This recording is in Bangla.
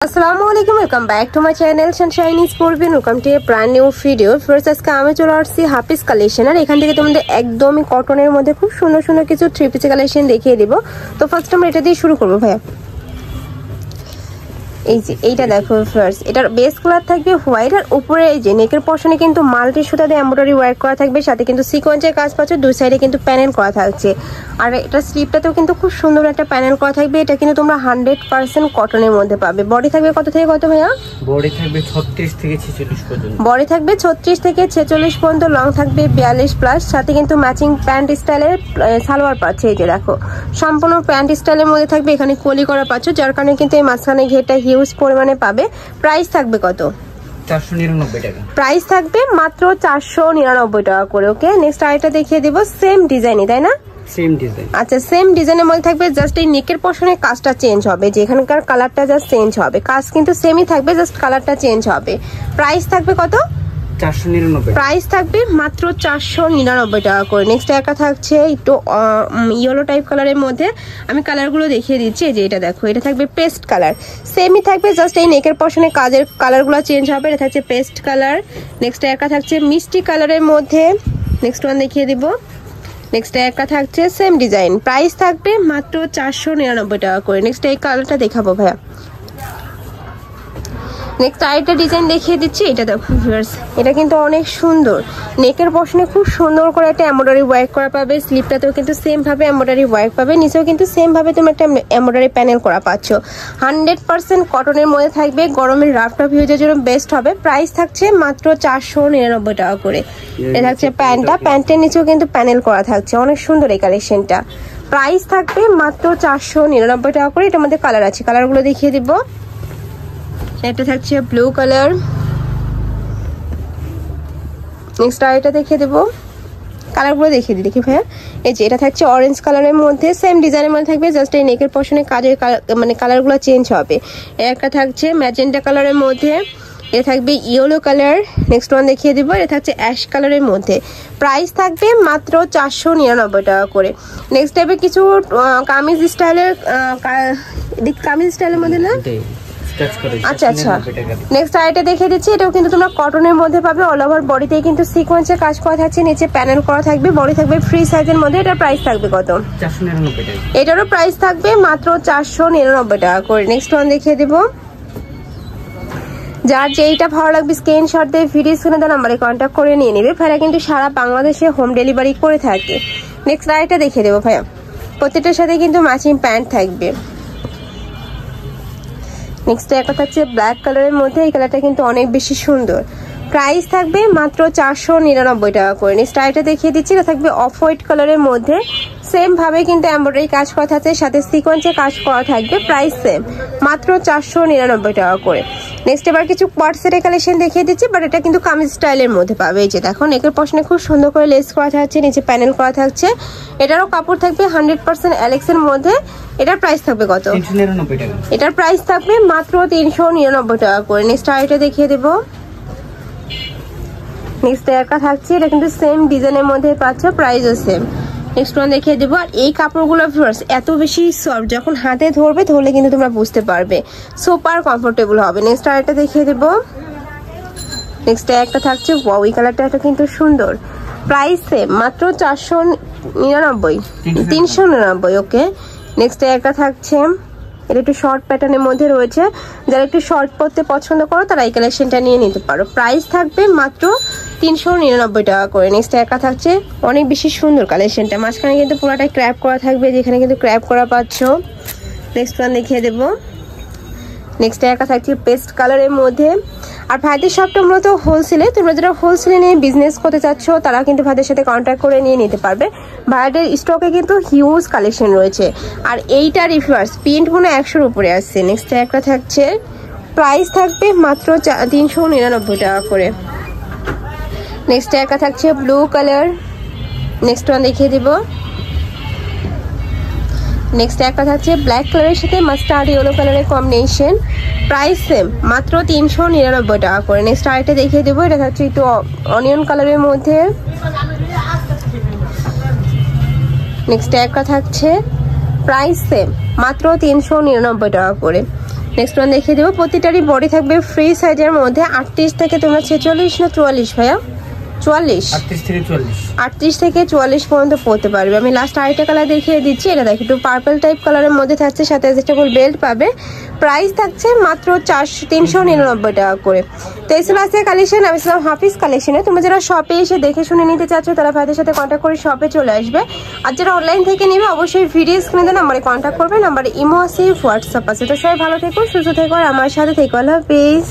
আসসালামুআলাইকুম, welcome back to my channel Sunshine is Parvin. Welcome to a brand new video. First আজকে আমি চলে আসছি হাফিজ কালেকশন, আর এখান থেকে তোমাদের একদমই কটনের মধ্যে খুব সুন্দর সুন্দর কিছু থ্রি পিস কালেকশন দেখিয়ে দিব। তো ফার্স্ট আমরা এটা দিয়ে শুরু করবো ভাইয়া। এই যে এইটা দেখো ফার্স্ট, এটার বেস কালার থাকবে হোয়াইট, আর উপরে এই যে নেকের পশনে কিন্তু মাল্টি সুতা দিয়ে এমব্রয়ডারি ওয়ার্ক করা থাকবে, সাথে কিন্তু সিকোয়েন্সের কাজ পাচ্ছ, দুই সাইডে কিন্তু প্যানেল করা থাকছে। আর এটা স্লিপটাতেও কিন্তু খুব সুন্দর একটা প্যানেল করা থাকবে। এটা কিন্তু তোমরা 100% কটনের মধ্যে পাবে। বডি থাকবে কত থেকে কত ভাইয়া? বডি থাকবে 36 থেকে 46 পর্যন্ত। বডি থাকবে 36 থেকে 46 পর্যন্ত, লং থাকবে 42 প্লাস, সাথে কিন্তু ম্যাচিং প্যান্ট স্টাইলের সালোয়ার পাচ্ছে। এই যে দেখো সম্পূর্ণ প্যান্ট স্টাইলের মধ্যে থাকবে, এখানে কলি করা পাচ্ছ, যার কারণে কিন্তু এই মাঝখানে ঘেরটা হিউজ পরিমাণে পাবে। প্রাইস থাকবে কত? 499 টাকা। প্রাইস থাকবে মাত্র 499 টাকা করে। ওকে, নেক্সট আরেকটা দেখিয়ে দিব, সেম ডিজাইনই তাই না? Same design. আচ্ছা, সেম ডিজাইনের মধ্যে থাকবে, জাস্ট এই নেকের পশনের কাজটা চেঞ্জ হবে, যে এখানকার কালারটা জাস্ট চেঞ্জ হবে। কাজ কিন্তু সেমই থাকবে, জাস্ট কালারটা চেঞ্জ হবে। প্রাইস থাকবে কত? 499। প্রাইস থাকবে মাত্র 499 টাকা করে। নেক্সট একটা থাকছে একটু ইয়েলো টাইপ কালারের মধ্যে, আমি কালারগুলো দেখিয়ে দিচ্ছি। এই যে এটা দেখো, এটা থাকবে পেস্ট কালার, সেমই থাকবে, জাস্ট এই নেকের পশনে কাজের কালারগুলো চেঞ্জ হবে। এটা থাকছে পেস্ট কালার। নেক্সট একটা থাকছে মিষ্টি কালারের মধ্যে, নেক্সট ওয়ান দেখিয়ে দিব। নেক্সট একটা থাকছে সেম ডিজাইন, প্রাইস থাকবে মাত্র 499 টাকা করে। নেক্সট এই কালারটা দেখাবো ভাইয়া। নেক্সট আরেকটা ডিজাইন দেখিয়ে দিচ্ছি। এটা দেখো ভিউয়ার্স, এটা কিন্তু অনেক সুন্দর, নেকের পশনে খুব সুন্দর করে একটা এমব্রয়ডারি ওয়ার্ক করা পাবে, স্লিপটাতেও কিন্তু সেম ভাবে এমব্রয়ডারি ওয়ার্ক পাবে, নিচেও কিন্তু সেম ভাবে তুমি একটা এমব্রয়ডারি প্যানেল করা পাচ্ছ। 100% কটনের মধ্যে থাকবে, গরমের রাফ টাফ ইউজের জন্য বেস্ট হবে। প্রাইস থাকছে মাত্র 499 টাকা করে। এটা থাকছে প্যান্টটা, প্যান্টের নিচেও কিন্তু প্যানেল করা থাকছে, অনেক সুন্দর এই কালেকশনটা। প্রাইস থাকবে মাত্র 499 টাকা করে। এটার মধ্যে কালার আছে, কালারগুলো দেখিয়ে দিব। একটা থাকছে ব্লু কালার, নেক্সট আরেকটা দেখিয়ে দেবো, কালারগুলো দেখিয়ে দিই দেখি ভাইয়া। এই যে এটা থাকছে অরেঞ্জ কালারের মধ্যে, সেম ডিজাইনের মধ্যে থাকবে, জাস্ট এই নেকের পশনে কাজের মানে কালারগুলো চেঞ্জ হবে। একটা থাকছে ম্যাজেন্টা কালারের মধ্যে, এটা থাকবে ইয়েলো কালার। নেক্সট ওয়ান দেখিয়ে দিব, এটা থাকছে অ্যাশ কালারের মধ্যে। প্রাইস থাকবে মাত্র 499 টাকা করে। নেক্সট টাইপে কিছু কামিজ স্টাইলের মধ্যে না, আচ্ছা আচ্ছা। নেক্সট আইটা দেখিয়ে দিচ্ছি, এটাও কিন্তু তোমরা কটনের মধ্যে পাবে। অল ওভার বডিতে কিন্তু সিকোয়েন্সের কাজ করা থাকছে, নিচে প্যানেল করা থাকবে, বডি থাকবে ফ্রি সাইজের মধ্যে। এটার প্রাইস থাকবে কত? 499 টাকা। এটারও প্রাইস থাকবে মাত্র 499 টাকা করে। নেক্সট ওয়ান দেখিয়ে দেব। যার যেইটা ভালো লাগবে স্ক্রিনশট দিয়ে ভিডিও স্ক্রিনে দেওয়া নাম্বারে কন্ট্যাক্ট করে নিয়ে নেবে। ভাইরা কিন্তু সারা বাংলাদেশে হোম ডেলিভারি করে থাকে। নেক্সট আইটা দেখিয়ে দেবো ভাইয়া, প্রত্যেকটার সাথে কিন্তু ম্যাচিং প্যান্ট থাকবে। নেক্সট একটা থাকছে ব্ল্যাক কালারের মধ্যে, এই কালারটা কিন্তু অনেক বেশি সুন্দর। প্রাইস থাকবে মাত্র 499 টাকা করে। নেক্সট আইটা দেখিয়ে দিচ্ছি, এটা থাকবে অফ হোয়াইট কালারের মধ্যে, সেম ভাবে কিন্তু এমব্রয়ডারি কাজ করা থাকছে, সাথে সিকোয়েন্সে কাজ করা থাকবে। প্রাইস সেম, মাত্র 499 টাকা করে। নেক্সট এবার কিছু কোয়ার্ড সেটের কালেকশন দেখিয়ে দিচ্ছি, বাট এটা কিন্তু কামিজ স্টাইলের মধ্যে পাবে। এই যে দেখো নেকের পশনে খুব সুন্দর করে লেস করা থাকছে, নিচে প্যানেল করা থাকছে। এটারও কাপড় থাকবে 100% অ্যালেক্সের মধ্যে। এটার প্রাইস থাকবে কত? 399 টাকা। এটার প্রাইস থাকবে মাত্র 399 টাকা করে। নেক্সট আইটা দেখিয়ে দেবো। নেক্সট একটা থাকছে, এটা কিন্তু সেম ডিজাইনের মধ্যে পাচ্ছ, প্রাইসও সেম। নেক্সট ওয়ান দেখিয়ে দেবো। আর এই কাপড়গুলো এত বেশি সফট, যখন হাতে ধরলে কিন্তু তোমরা বুঝতে পারবে, সুপার কমফোর্টেবল হবে। নেক্সট আরেকটা দেখিয়ে দেবো। নেক্সট একটা থাকছে ওয়াও, এই কালারটা এটা কিন্তু সুন্দর, প্রাইস সেম, মাত্র 399। ওকে, নেক্সট একটা থাকছে, এটা একটু শর্ট প্যাটার্নের মধ্যে রয়েছে, যারা একটু শর্ট পরতে পছন্দ করো তারা এই কালেকশনটা নিয়ে নিতে পারো। প্রাইস থাকবে মাত্র 399 টাকা করে। নেক্সট একটা থাকছে অনেক বেশি সুন্দর কালেকশনটা, মাঝখানে কিন্তু পুরোটাই ক্র্যাপ করা থাকবে, যেখানে কিন্তু ক্র্যাপ করা পাচ্ছ। নেক্সট ওয়ান দেখিয়ে দেবো। নেক্সট একটা থাকছে পেস্ট কালারের মধ্যে। আর ভাইদের শপটা মূলত হোলসেলে, তোমরা যারা হোলসেলে নিয়ে বিজনেস করতে চাচ্ছ তারা কিন্তু ভাইদের সাথে কন্ট্যাক্ট করে নিয়ে নিতে পারবে। ভাইদের স্টকে কিন্তু হিউজ কালেকশন রয়েছে। আর এইটা রিফার্স প্রিন্ট মনে 100-র উপরে আসছে। নেক্সট একটা থাকছে, প্রাইস থাকবে মাত্র 399 টাকা করে। নেক্সট একটা থাকছে ব্লু কালার। নেক্সট ওয়ান দেখিয়ে দিব। নেক্সট একটা থাকছে ব্ল্যাক কালারের সাথে মাস্টার্ড ইয়েলো কালারের কম্বিনেশন, প্রাইস সেম, মাত্র 399 টাকা করে। নেক্সট আরেকটা দেখিয়ে দেবো, এটা থাকছে একটু অনিয়ন কালারের মধ্যে। নেক্সট একটা থাকছে প্রাইস সেম, মাত্র 399 টাকা করে। নেক্সট ওয়ান দেখিয়ে দেবো, প্রতিটারই বডি থাকবে ফ্রি সাইজের মধ্যে 38 থেকে তোমরা 46 না 44 ভাইয়া 44 38 থেকে 44 পর্যন্ত পরতে পারবে। আমি লাস্ট আরেকটা কালার দেখিয়ে দিচ্ছি, এটা দেখো একটু পার্পল টাইপ কালারের মধ্যে থাকছে, সাথে অ্যাডজাস্টেবল বেল্ট পাবে। প্রাইস থাকছে মাত্র 399 টাকা করে। তো এই ছিল আজকে কালেকশন। আমি ছিলাম হাফিজ কালেকশনে। তোমরা যারা শপে এসে দেখে শুনে নিতে চাচ্ছ তারা ভাইদের সাথে কন্ট্যাক্ট করে শপে চলে আসবে, আর যারা অনলাইন থেকে নেবে অবশ্যই ভিডিও স্ক্রিনে নাম্বারে কন্ট্যাক্ট করবে। নাম্বারে ইমো আছে, হোয়াটসঅ্যাপ আছে। তো সবাই ভালো থেকো, সুস্থ থেকো, আর আমার সাথে থেকো। আল্লাহ হাফিজ।